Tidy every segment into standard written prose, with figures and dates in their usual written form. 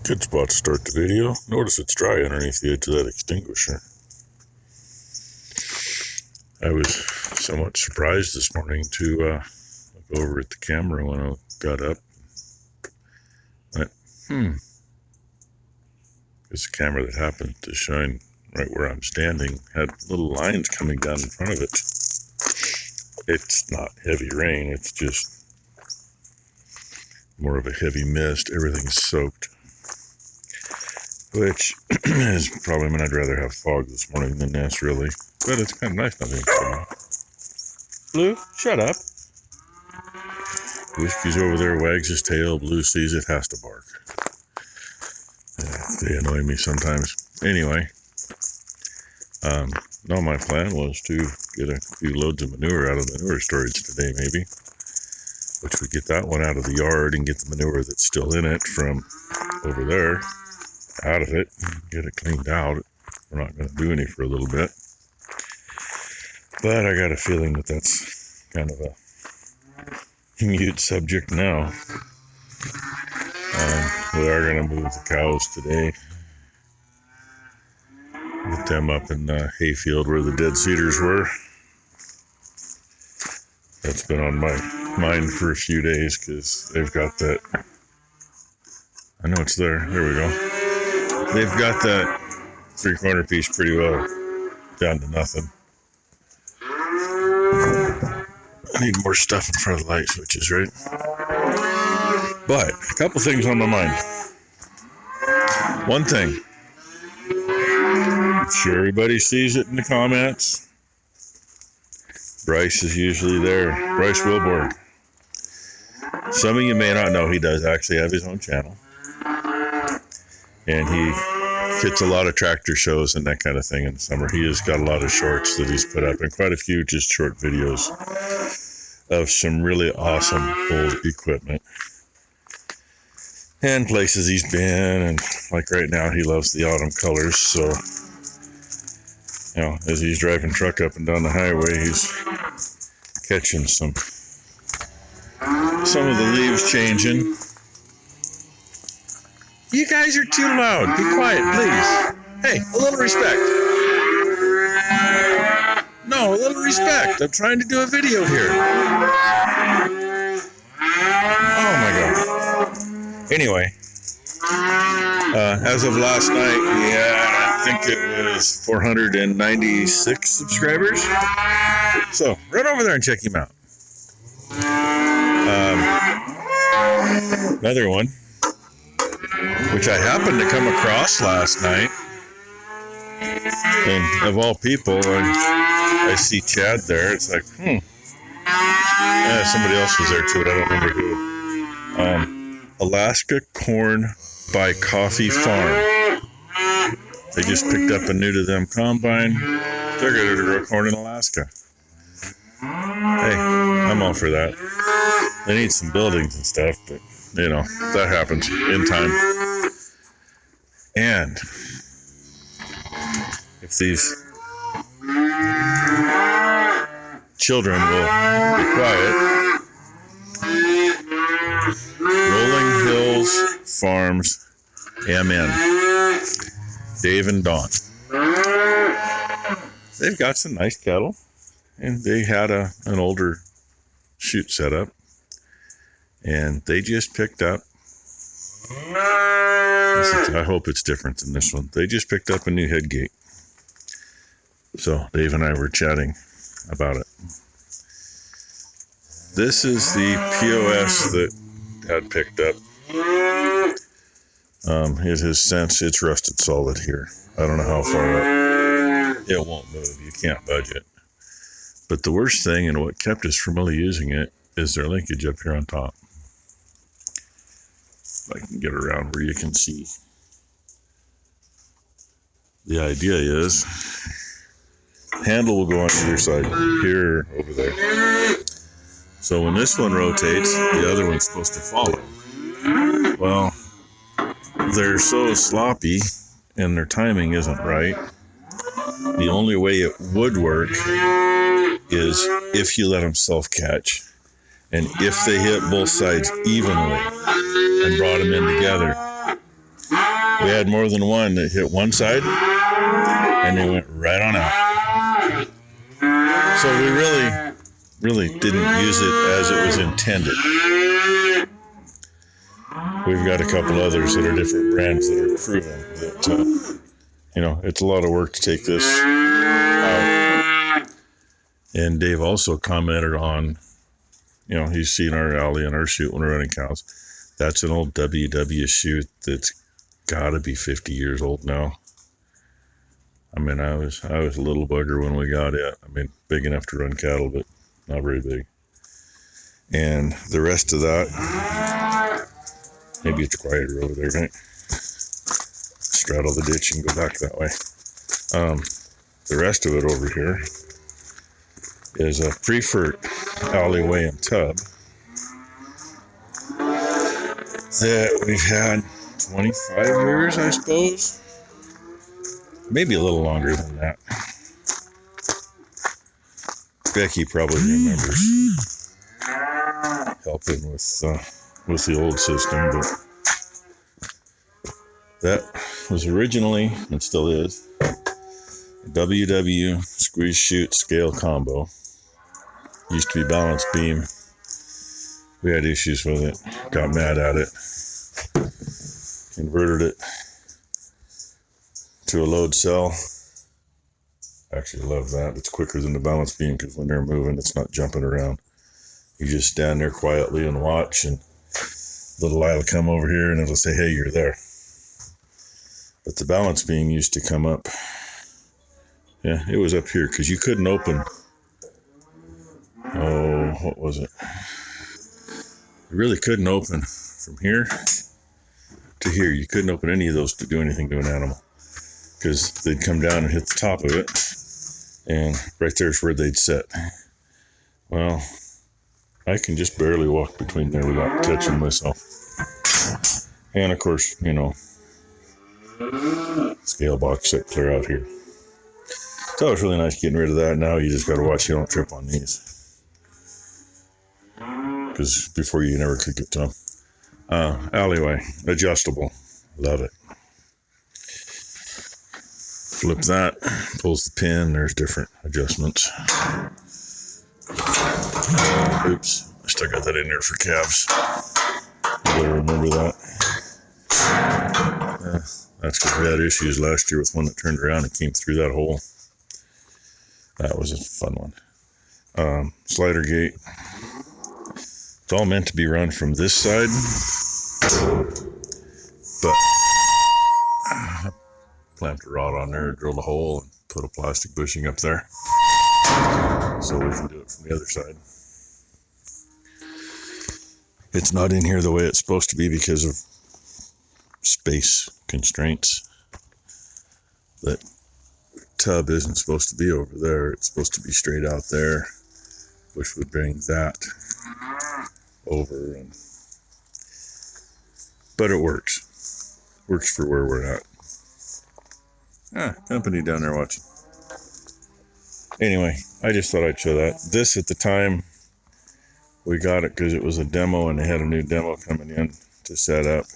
Good spot to start the video. Notice it's dry underneath the edge of that extinguisher. I was somewhat surprised this morning to look over at the camera when I got up. Went, because the camera that happened to shine right where I'm standing had little lines coming down in front of it. It's not heavy rain, it's just more of a heavy mist. Everything's soaked, which is probably when I'd rather have fog this morning than this, really. But it's kind of nice nothing's coming. Blue, shut up. Whiskey's over there, wags his tail. Blue sees it, has to bark. They annoy me sometimes. Anyway, no, my plan was to get a few loads of manure out of the manure storage today, maybe. Which we get that one out of the yard and get the manure that's still in it from over there out of it, get it cleaned out. We're not going to do any for a little bit. But I got a feeling that that's kind of a mute subject now. We are going to move the cows today. Get them up in the hayfield where the dead cedars were. That's been on my mind for a few days because they've got that. I know it's there. There we go. They've got that 3/4 piece pretty well down to nothing. I need more stuff in front of the light switches, right? But a couple things on my mind. One thing. I'm sure everybody sees it in the comments. Bryce is usually there. Bryce Wilborg. Some of you may not know he does actually have his own channel. And he hits a lot of tractor shows and that kind of thing in the summer. He has got a lot of shorts that he's put up and quite a few just short videos of some really awesome old equipment. And places he's been, and like right now he loves the autumn colors, so you know, as he's driving truck up and down the highway, he's catching some of the leaves changing. You guys are too loud. Be quiet, please. Hey, a little respect. No, a little respect. I'm trying to do a video here. Oh my God. Anyway, as of last night, I think it was 496 subscribers. So, run over there and check him out. Another one, which I happened to come across last night. And of all people, I see Chad there. It's like, somebody else was there too, but I don't remember who. Alaska Corn by Coffee Farm. They just picked up a new to them combine. They're going to grow corn in Alaska. Hey, I'm all for that. They need some buildings and stuff, but you know, that happens in time. And if these children will be quiet, Rolling Hills Farms, MN, Dave and Dawn. They've got some nice cattle, and they had an older chute set up, and they just picked up, I hope it's different than this one, they just picked up a new headgate. So Dave and I were chatting about it. This is the POS that Dad picked up. It has since, it's rusted solid here. I don't know how far up. It won't move, you can't budge it. But the worst thing, and what kept us from really using it, is their linkage up here on top. If I can get around where you can see. The idea is, handle will go on either side, here, over there. So when this one rotates, the other one's supposed to follow. Well, they're so sloppy, and their timing isn't right. The only way it would work is if you let them self-catch, and if they hit both sides evenly and brought them in together. We had more than one that hit one side, and they went right on out. So we really didn't use it as it was intended. We've got a couple others that are different brands that are proven that, you know, it's a lot of work to take this out. And Dave also commented on, you know, he's seen our alley and our chute when we're running cows. That's an old WW chute that's got to be 50 years old now. I mean, I was a little bugger when we got it. I mean, big enough to run cattle, but not very big. And the rest of that, maybe it's quieter over there, right? Straddle the ditch and go back that way. The rest of it over here is a Preferred alleyway and tub that we've had 25 years, I suppose. Maybe a little longer than that. Becky probably remembers helping with the old system, but that was originally, and still is, a WW squeeze chute scale combo. Used to be balance beam. We had issues with it, got mad at it, converted it to a load cell. Actually love that. It's quicker than the balance beam because when they're moving, it's not jumping around. You just stand there quietly and watch, and little Lila will come over here and it'll say, hey, you're there. But the balance beam used to come up. Yeah, it was up here because you couldn't open. Oh, what was it? You really couldn't open from here to here. You couldn't open any of those to do anything to an animal because they'd come down and hit the top of it, and right there's where they'd sit. Well, I can just barely walk between there without catching myself. And of course, you know, scale box set clear out here. So it's really nice getting rid of that. Now you just got to watch you don't trip on these, because before you never could get to them. Alleyway, adjustable, love it. Flip that, pulls the pin, there's different adjustments. Oops, I still got that in there for calves. You better remember that. That's because we had issues last year with one that turned around and came through that hole. That was a fun one. Slider gate. It's all meant to be run from this side, but I clamped a rod on there, drilled a hole, and put a plastic bushing up there so we can do it from the other side. It's not in here the way it's supposed to be because of space constraints. That tub isn't supposed to be over there. It's supposed to be straight out there, which would bring that over. But it works. Works for where we're at. Company down there watching. Anyway, I just thought I'd show that. This at the time, we got it because it was a demo and they had a new demo coming in to set up.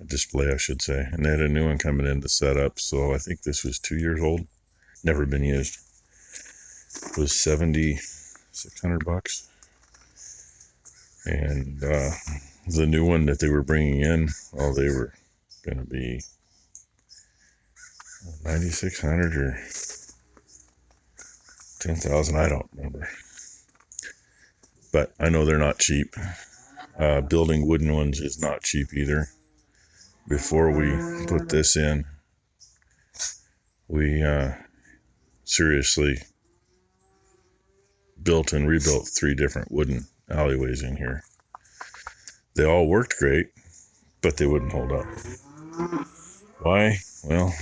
A display, I should say. And they had a new one coming in to set up. So I think this was 2 years old. Never been used. It was $7,600. And the new one that they were bringing in, well, they were going to be $9,600 or $10,000. I don't remember. But I know they're not cheap. Building wooden ones is not cheap either. Before we put this in, we seriously built and rebuilt 3 different wooden alleyways in here. They all worked great, but they wouldn't hold up. Why? Well,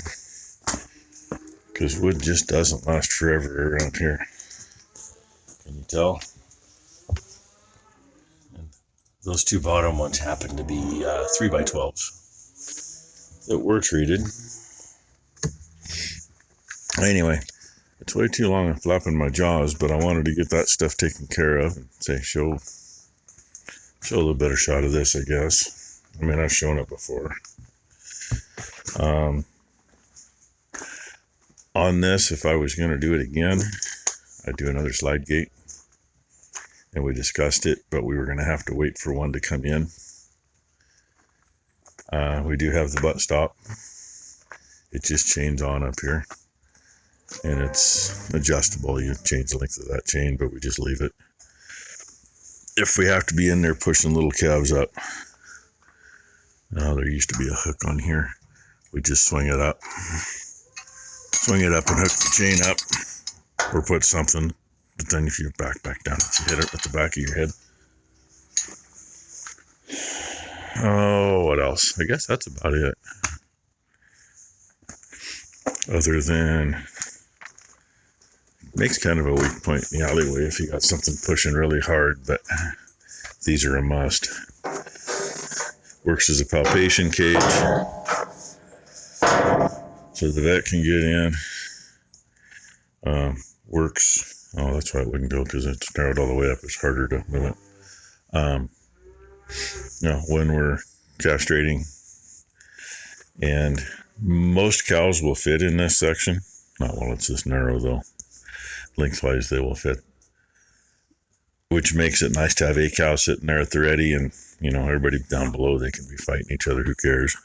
because wood just doesn't last forever around here. Can you tell? And those 2 bottom ones happen to be 3x12s that were treated. Anyway, it's way too long and flapping my jaws, but I wanted to get that stuff taken care of and say, show a little better shot of this, I guess. I mean, I've shown it before. On this, if I was going to do it again, I'd do another slide gate. And we discussed it, but we were going to have to wait for one to come in. We do have the butt stop. It just chains on up here. And it's adjustable. You change the length of that chain, but we just leave it. If we have to be in there pushing little calves up. Now there used to be a hook on here. We just swing it up. Swing it up and hook the chain up. Or put something. But then if you back down, you hit it with the back of your head. Oh, what else? I guess that's about it. Other than, makes kind of a weak point in the alleyway if you got something pushing really hard, but these are a must. Works as a palpation cage, so the vet can get in. Works. Oh, that's why it wouldn't go, because it's narrowed all the way up. It's harder to move it. When we're castrating, and most cows will fit in this section. Not while it's this narrow, though. Lengthwise, they will fit. Which makes it nice to have a cow sitting there at the ready, and, everybody down below, they can be fighting each other. Who cares?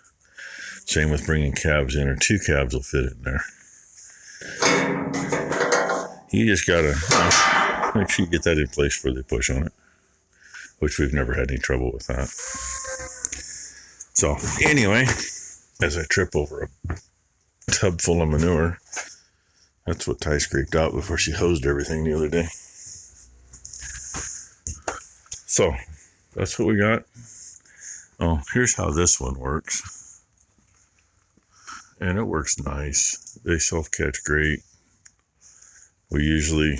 Same with bringing calves in, or 2 calves will fit in there. You just gotta make sure you get that in place before they push on it, which we've never had any trouble with that. So anyway, as I trip over a tub full of manure, that's what Ty scraped out before she hosed everything the other day. So that's what we got. Oh, here's how this one works. And it works nice. They self-catch great. We usually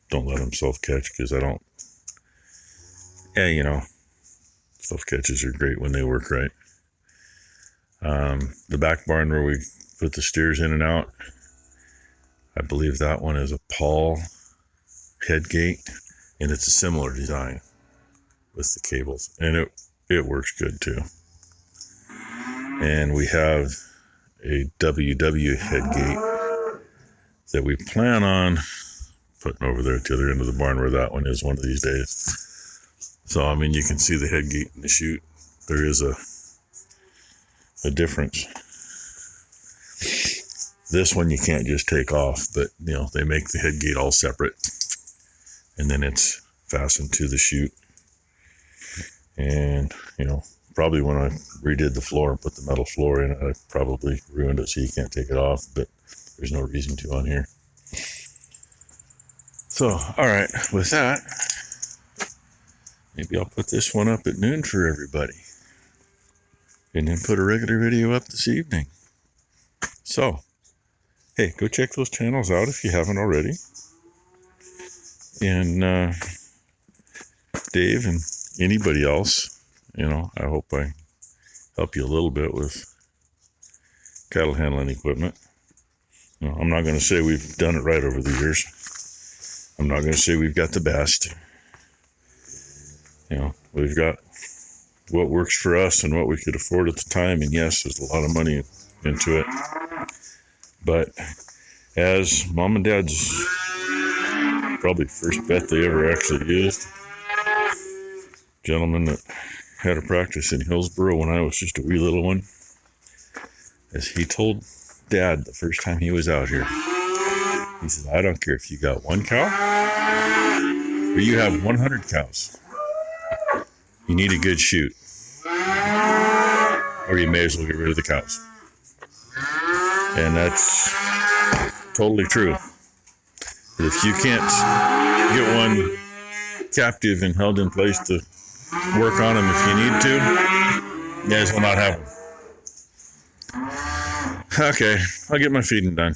don't let them self-catch because I don't. Yeah, self-catches are great when they work right. The back barn where we put the steers in and out, I believe that one is a Paul headgate, and it's a similar design with the cables, and it works good too. And we have a WW headgate that we plan on putting over there at the other end of the barn where that one is one of these days. So, you can see the headgate and the chute. There is a difference. This one you can't just take off, but, they make the headgate all separate. And then it's fastened to the chute. And, probably when I redid the floor and put the metal floor in it, I probably ruined it so you can't take it off, but there's no reason to on here. So, all right, with that, maybe I'll put this one up at noon for everybody. And then put a regular video up this evening. So, hey, go check those channels out if you haven't already. And Dave and anybody else, I hope I help you a little bit with cattle handling equipment. I'm not going to say we've done it right over the years. I'm not going to say we've got the best. We've got what works for us and what we could afford at the time. And yes, there's a lot of money into it. But as Mom and Dad's probably first vet they ever actually used, gentleman that had a practice in Hillsboro when I was just a wee little one, as he told Dad the first time he was out here, he said, I don't care if you got 1 cow or you have 100 cows. You need a good chute, or you may as well get rid of the cows. And that's totally true. But if you can't get one captive and held in place to work on them if you need to, you guys will not have them. Okay, I'll get my feeding done.